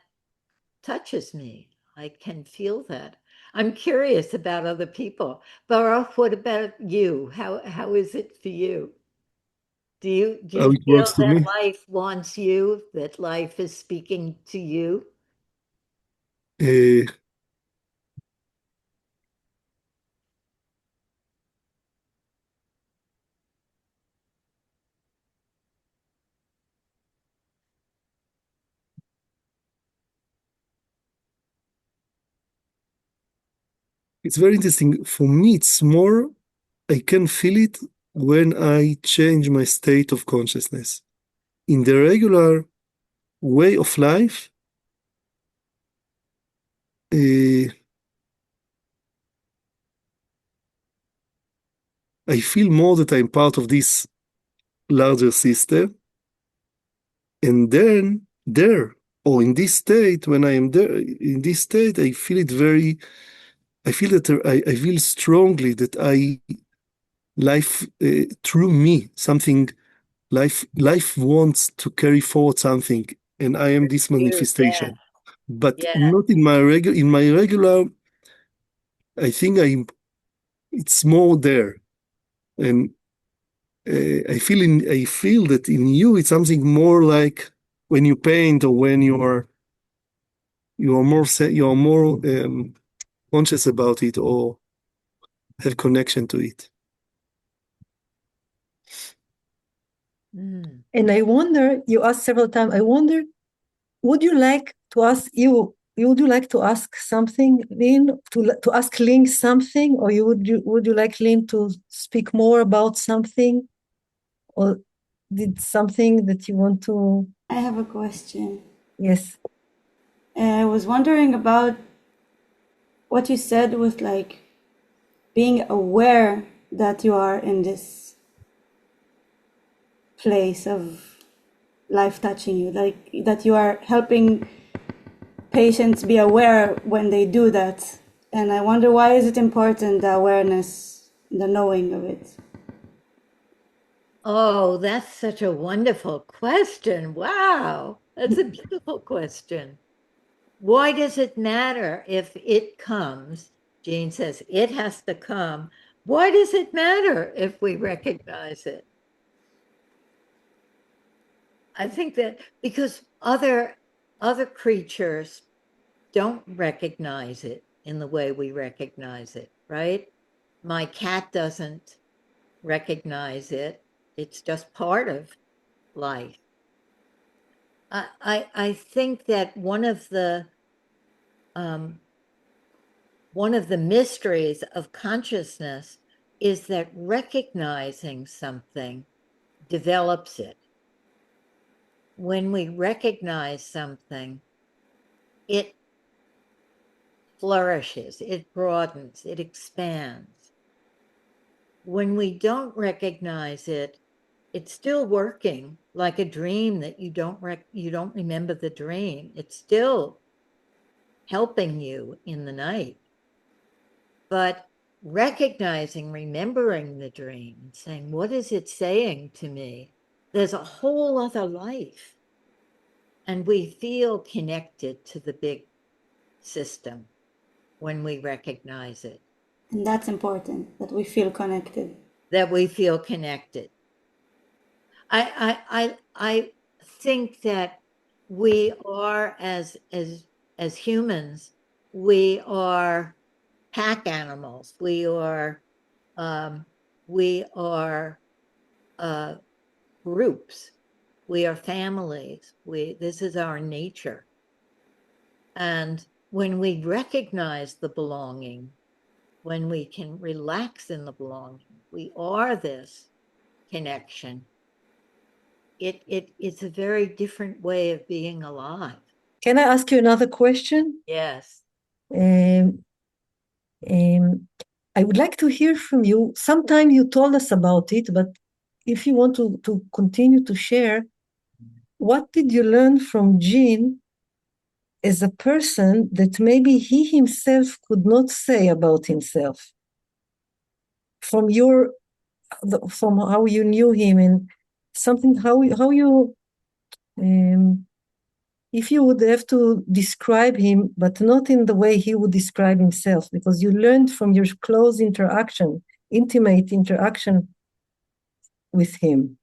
touches me. I can feel that. I'm curious about other people. Baruch, what about you? How is it for you? Do you feel that life wants you, that life is speaking to you? It's very interesting. For me, it's more, I can feel it when I change my state of consciousness. In the regular way of life, I feel more that I'm part of this larger system. And then or in this state, when I am there, in this state, I feel it I feel strongly that life, through me, something, life wants to carry forward something, and I am this manifestation. Yeah. But not in my regular, I think it's more there. And I feel that in you, it's something more like when you paint, or when you are more conscious about it, or have connection to it. And I wonder, you asked several times, I wonder, would you like to ask something, Lynn, to ask Lynn something, or would you like Lynn to speak more about something? Or did something that you want to? I have a question. Yes. I was wondering about what you said with like being aware that you are in this place of life touching you, like that you are helping patients be aware when they do that. And I wonder, why is it important, the awareness, the knowing of it? Oh, that's such a wonderful question. Wow, that's a beautiful question. Why does it matter if it comes? Jean says it has to come. Why does it matter if we recognize it? I think that because other creatures don't recognize it in the way we recognize it, right? My cat doesn't recognize it. It's just part of life. I think that one of the mysteries of consciousness is that recognizing something develops it. When we recognize something, it flourishes, it broadens, it expands. When we don't recognize it, it's still working like a dream that you don't remember the dream. It's still helping you in the night. But recognizing, remembering the dream and saying, what is it saying to me? There's a whole other life. And we feel connected to the big system when we recognize it. And that's important, that we feel connected. That we feel connected. I think that we are, as humans, we are pack animals. We are groups. We are families. This is our nature. And when we recognize the belonging, when we can relax in the belonging, we are this connection. It's a very different way of being alive. Can I ask you another question? Yes. I would like to hear from you. Sometime you told us about it, but if you want to continue to share, what did you learn from Jean as a person that maybe he himself could not say about himself? From how you knew him, and something, how you if you would have to describe him, but not in the way he would describe himself, because you learned from your close interaction, intimate interaction with him.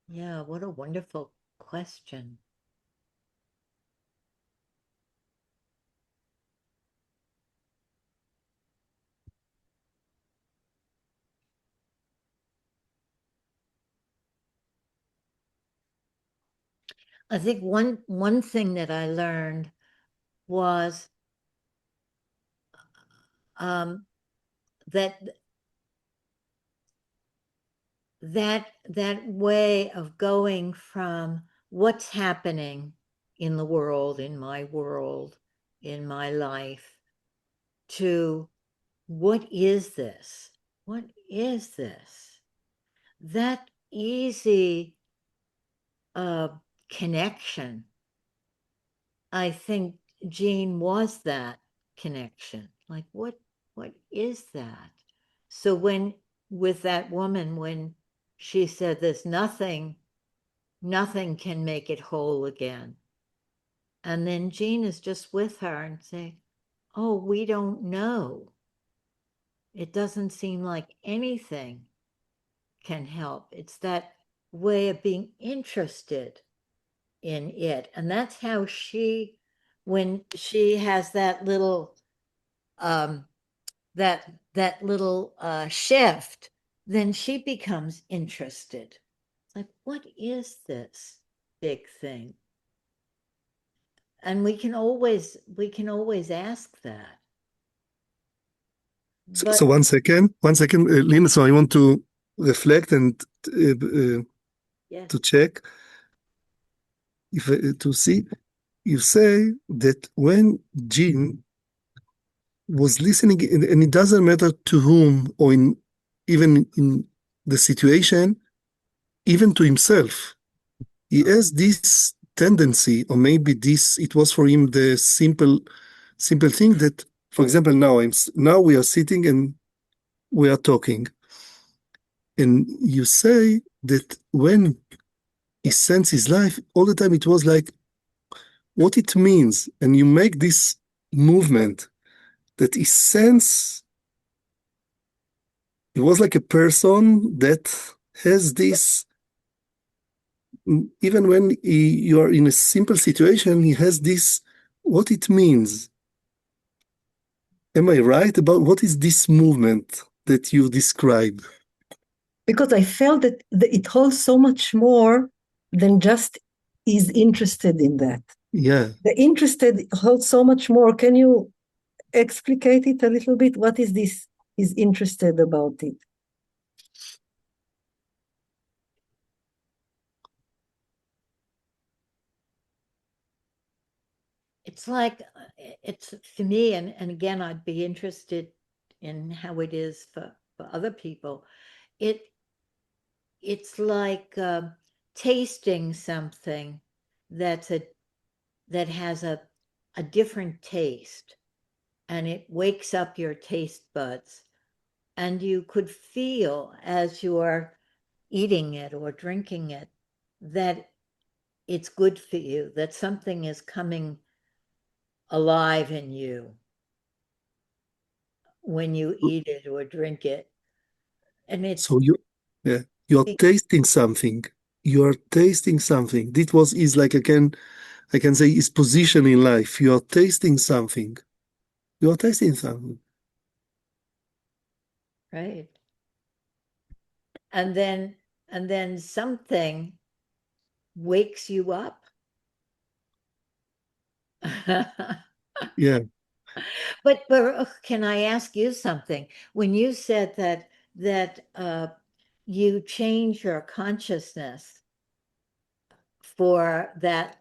Yeah, what a wonderful question. I think one thing that I learned was that way of going from what's happening in the world, in my life, to what is this? What is this? That easy connection. I think Jean was that connection. Like, what is that? So with that woman, when she said there's nothing can make it whole again. And then Jean is just with her and saying, oh, we don't know. It doesn't seem like anything can help. It's that way of being interested in it. And that's how when she has that little shift, then she becomes interested. It's like, what is this big thing? And we can always ask that. So 1 second, Lynn. So I want to reflect and Yes. to check, to see. You say that when Jean was listening, and it doesn't matter to whom, or even in the situation, even to himself, he has this tendency, or maybe it was for him the simple thing that, for example, now we are sitting and we are talking, and you say that when he sensed his life, all the time it was like what it means, and you make this movement that he sensed. It was like a person that has this, even when you are in a simple situation, he has this, what it means. Am I right about what is this movement that you describe? Because I felt that it holds so much more than just is interested in that. Yeah. The interested holds so much more. Can you explicate it a little bit? What is this is interested about it? It's like, it's for me, and again, I'd be interested in how it is for other people. It's like tasting something that has a different taste, and it wakes up your taste buds, and you could feel as you are eating it or drinking it that it's good for you, that something is coming alive in you when you eat it or drink it. And it's So you're tasting something. You're tasting something. This is like, I can say, his position in life. You are tasting something. You are tasting something. right. And then something wakes you up. Yeah. But can I ask you something? When you said that you change your consciousness for that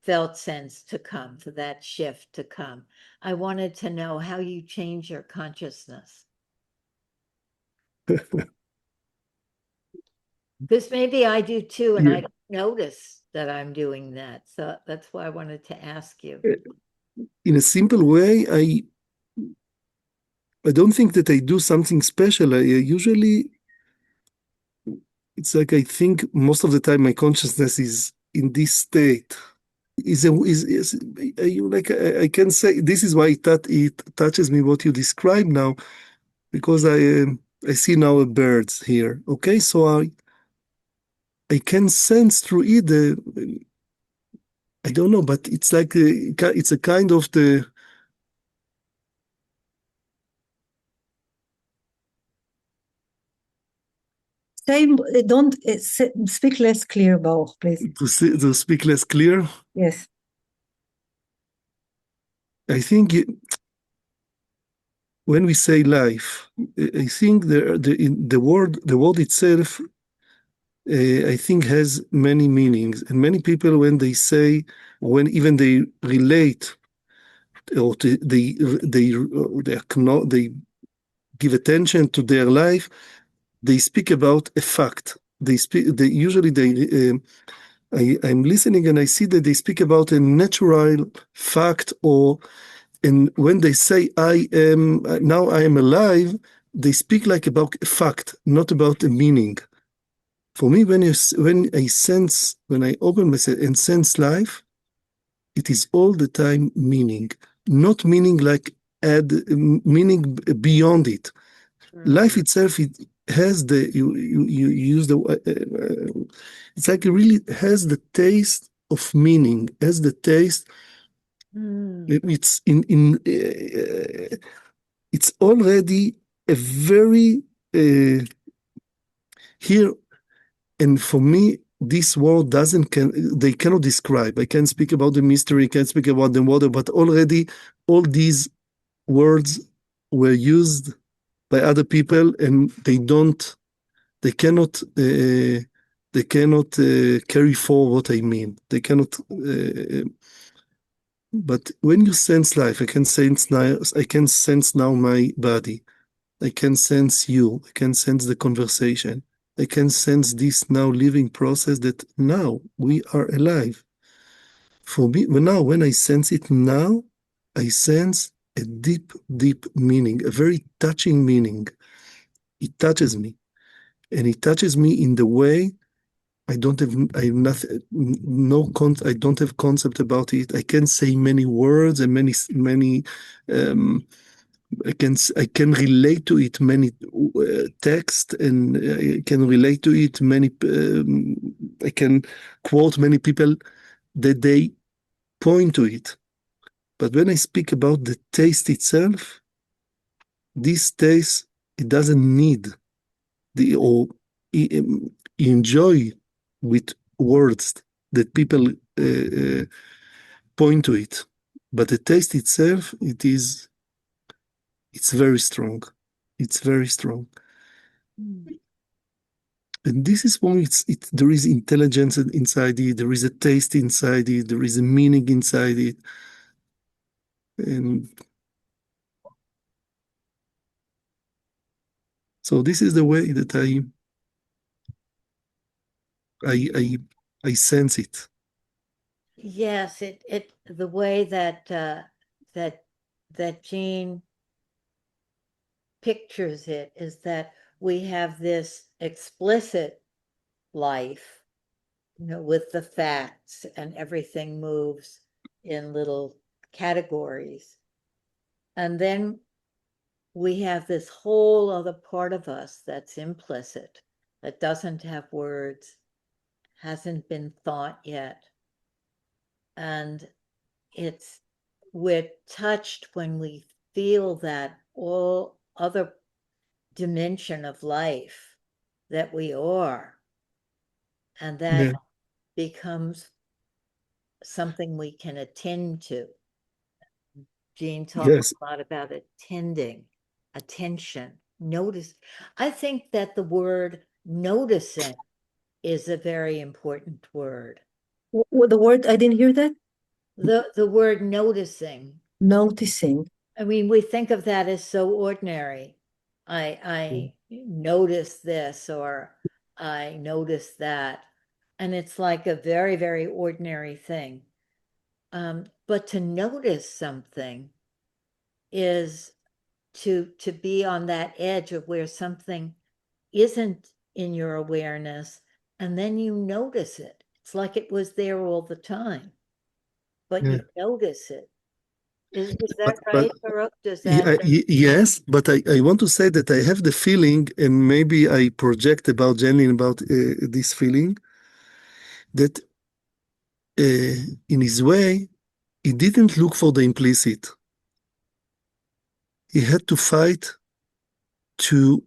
felt sense to come, for that shift to come, I wanted to know how you change your consciousness. Because maybe I do too, and I don't notice that I'm doing that. So that's why I wanted to ask you. In a simple way, I don't think that I do something special. Usually, it's like I think most of the time my consciousness is in this state. I can say this is why it touches me what you describe now, because I see now birds here. Okay, so I can sense through it I don't know, but it's like it's a kind of the. Don't speak less clear, Baruch, please. To speak less clear. Yes. I think when we say life, I think the word itself, I think has many meanings, and many people when they say, when even they relate, or they give attention to their life, they speak about a fact. I'm listening and I see that they speak about a natural fact, and when they say I am alive, they speak like about a fact, not about a meaning. For me, when I open myself and sense life, it is all the time meaning, not meaning like meaning beyond it. Life itself, it has you use the it's like it really has the taste of meaning, has the taste. It's it's already a very here, and for me this word they cannot describe. I can't speak about the mystery, can't speak about the water, but already all these words were used by other people, and they cannot carry forward what I mean. They cannot. But when you sense life, I can sense now my body. I can sense you. I can sense the conversation. I can sense this now living process that now we are alive. For me, when I sense it now, I sense a deep, deep meaning, a very touching meaning. It touches me. And it touches me in the way I don't have concept about it. I can say many words and many I can relate to it many text, and I can relate to it many I can quote many people that they point to it. But when I speak about the taste itself, this taste, it doesn't need or enjoy with words that people point to it. But the taste itself, it's very strong. It's very strong. And this is when there is intelligence inside it, there is a taste inside it, there is a meaning inside it. And so this is the way that I sense it. Yes, the way that Jean pictures it is that we have this explicit life, with the facts, and everything moves in little categories. And then we have this whole other part of us that's implicit, that doesn't have words, hasn't been thought yet. And we're touched when we feel that all other dimension of life that we are, and that becomes something we can attend to. Jean talks a lot about attending, attention, notice. I think that the word noticing is a very important word. The word, I didn't hear that. The word noticing. Noticing. I mean, we think of that as so ordinary. I notice this, or I notice that. And it's like a very, very ordinary thing. But to notice something is to be on that edge of where something isn't in your awareness, and then you notice it. It's like it was there all the time, but you notice it. Is that right, Baruch? Does that? Yes, but I want to say that I have the feeling, and maybe I project about Genius about this feeling, that in his way, he didn't look for the implicit. He had to fight to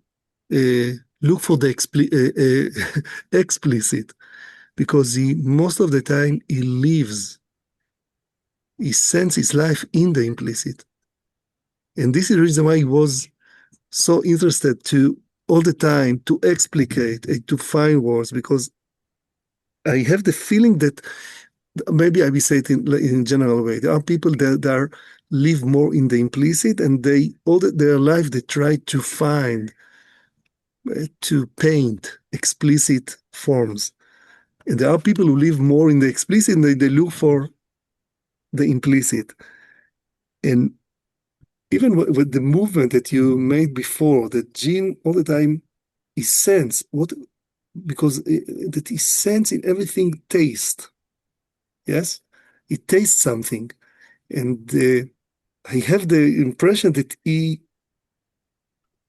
look for the explicit, because most of the time he lives, he sends his life in the implicit. And this is the reason why he was so interested to all the time to explicate and to find words, because I have the feeling that maybe I will say it in a general way. There are people that live more in the implicit, and all their life they try to find, to paint explicit forms. And there are people who live more in the explicit, and they look for the implicit. And even with the movement that you made before, that Jean all the time is sense, because that he sense in everything taste. Yes, it tastes something, and I have the impression that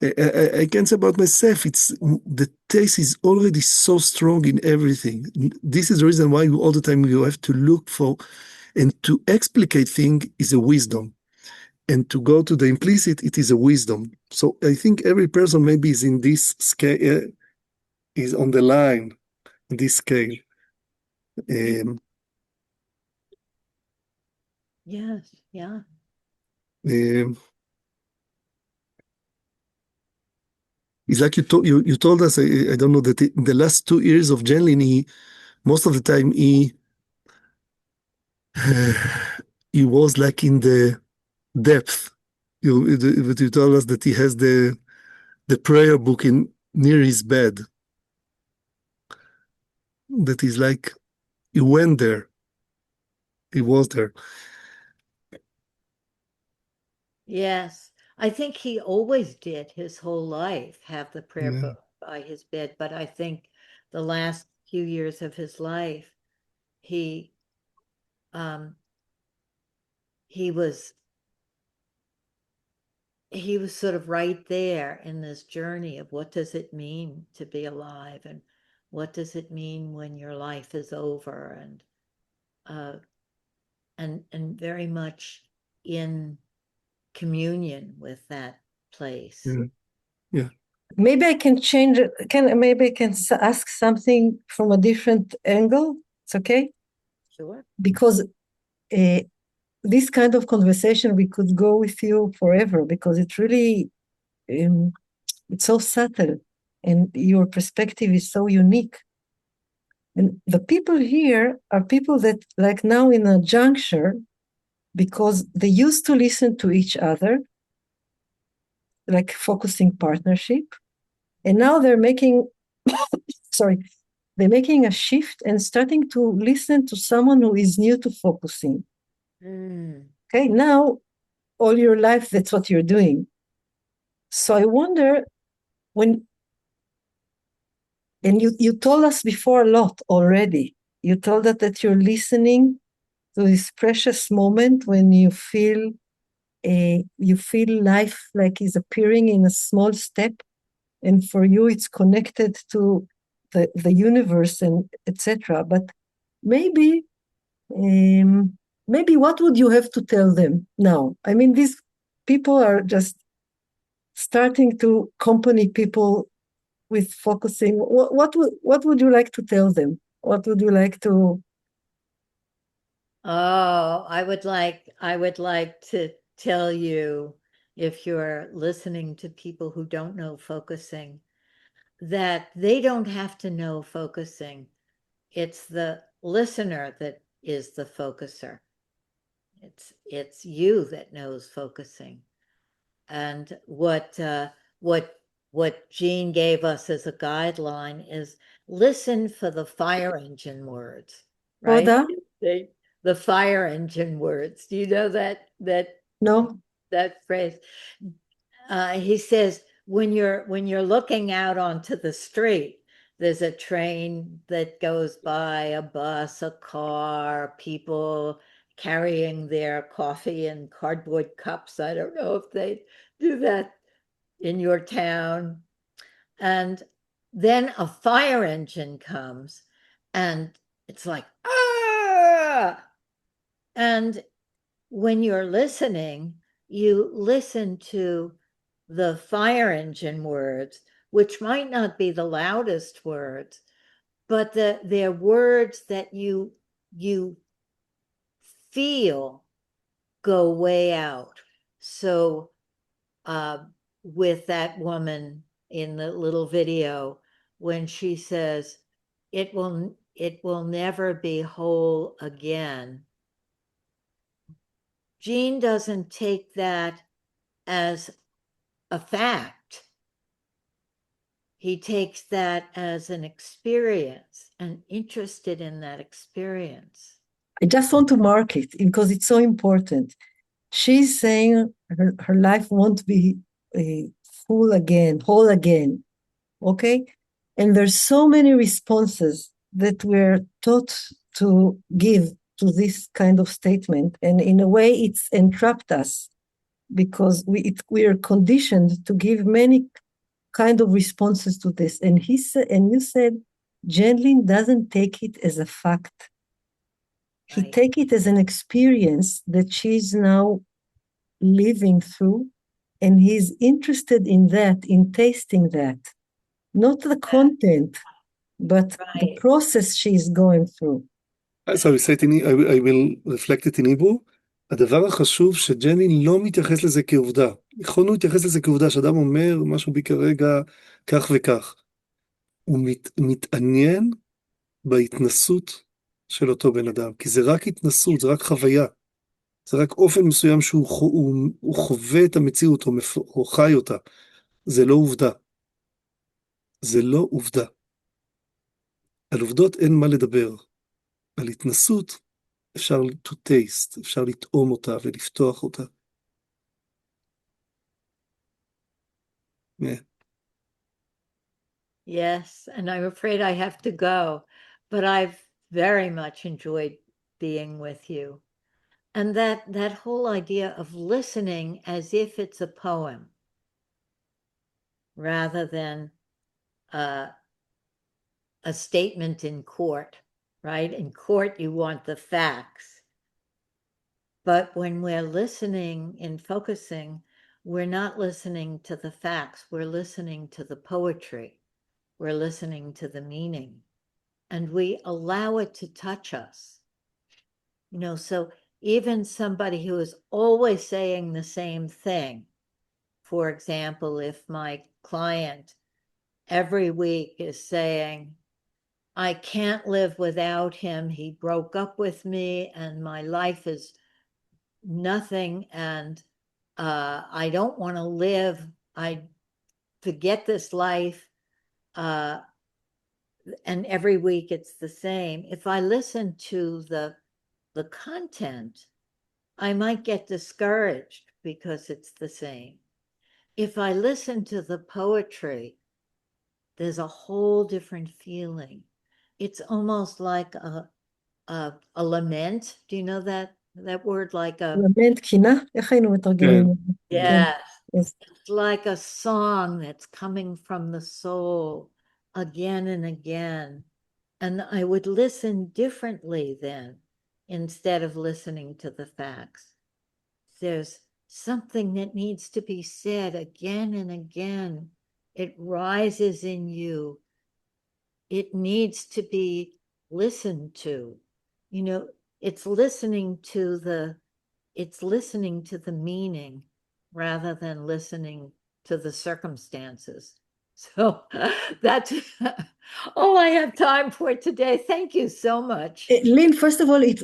I can say about myself, the taste is already so strong in everything. This is the reason why all the time you have to look for, and to explicate things is a wisdom. And to go to the implicit, it is a wisdom. So I think every person maybe is in this scale, is on the line, in this scale. Yes, yeah. It's like you told us, I don't know, that in the last 2 years of Genius, most of the time he was like in the depth. You told us that he has the prayer book near his bed. That is like he went there. He was there. Yes, I think he always did his whole life have the prayer book by his bed, but I think the last few years of his life, he was sort of right there in this journey of what does it mean to be alive, and what does it mean when your life is over, and very much in communion with that place. Yeah. Maybe I can change it. Maybe I can ask something from a different angle. It's okay? Sure. Because this kind of conversation, we could go with you forever, because it really, it's so subtle, and your perspective is so unique. And the people here are people that, like now in a juncture, because they used to listen to each other, like focusing partnership, and now they're making, they're making a shift and starting to listen to someone who is new to focusing. Okay, now all your life, that's what you're doing. So I wonder and you told us before a lot already. You told us that you're listening to this precious moment when you feel life like is appearing in a small step, and for you it's connected to the universe and etc. But maybe what would you have to tell them now? I mean, these people are just starting to accompany people with focusing. What would you like to tell them? What would you like to? Oh, I would like to tell you, if you're listening to people who don't know focusing, that they don't have to know focusing. It's the listener that is the focuser. It's you that knows focusing. And what Jean gave us as a guideline is listen for the fire engine words, right? The fire engine words. Do you know that No. That phrase? He says, when you're looking out onto the street, there's a train that goes by, a bus, a car, people carrying their coffee in cardboard cups. I don't know if they do that in your town. And then a fire engine comes, and it's like, ah! And when you're listening, you listen to the fire engine words, which might not be the loudest words, but they're words that you feel go way out. So with that woman in the little video, when she says, it will never be whole again, Jean doesn't take that as a fact. He takes that as an experience and interested in that experience. I just want to mark it because it's so important. She's saying her life won't be full again, whole again. Okay? And there's so many responses that we're taught to give to this kind of statement. And in a way, it's entrapped us because we are conditioned to give many kind of responses to this. And you said, Gandlin doesn't take it as a fact. He take it as an experience that she's now living through, and he's interested in that, in tasting that. Not the content, but the process she's going through. So I will reflect it in Hebrew. הדבר החשוב שג'ני לא מתייחס לזה כעובדה. יכולנו להתייחס לזה כעובדה, שאדם אומר משהו בי כרגע כך וכך. הוא מתעניין בהתנסות של אותו בן אדם, כי זה רק התנסות, זה רק חוויה. זה רק אופן מסוים שהוא חווה את המציאות, או חי אותה. זה לא עובדה. זה לא עובדה. על עובדות אין מה לדבר. על התנסות אפשר to taste, אפשר לטעום אותה ולפתוח אותה. Yeah. Yes, and I'm afraid I have to go, but I've very much enjoyed being with you. And that whole idea of listening as if it's a poem, rather than a statement in court, right? In court, you want the facts. But when we're listening and focusing, we're not listening to the facts. We're listening to the poetry. We're listening to the meaning. And we allow it to touch us. You know, so even somebody who is always saying the same thing, for example, if my client every week is saying, I can't live without him, he broke up with me and my life is nothing, and I don't want to live, I forget this life, and every week it's the same. If I listen to the content, I might get discouraged because it's the same. If I listen to the poetry, there's a whole different feeling. It's almost like a lament. Do you know that word? Like a לament קינה? איך היינו מתרגמים? yes. Yes. It's like a song that's coming from the soul again and again. And I would listen differently then, instead of listening to the facts. There's something that needs to be said again and again. It rises in you. It needs to be listened to. You know, it's listening to the meaning rather than listening to the circumstances. So that's all I have time for today. Thank you so much. Lynn, first of all, it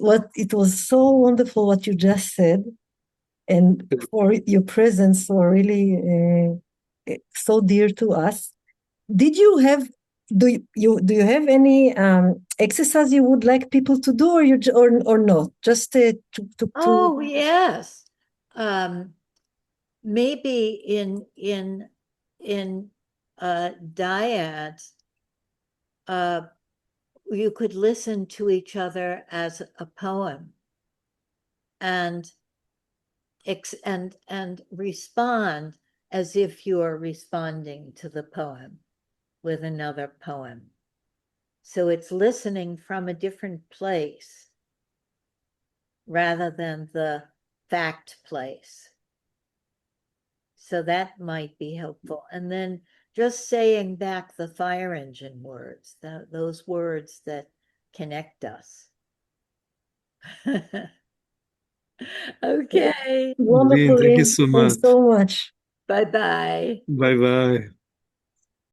was so wonderful what you just said, and for your presence so really so dear to us. Did you have do you have any exercise you would like people to do, or not? Just to Oh yes, maybe in dyads, you could listen to each other as a poem, and respond as if you are responding to the poem with another poem. So it's listening from a different place rather than the fact place. So that might be helpful. And then just saying back the fire engine words, those words that connect us. Okay. Wonderful, Lynn, thank you so much. Thanks so much. Bye-bye. Bye-bye.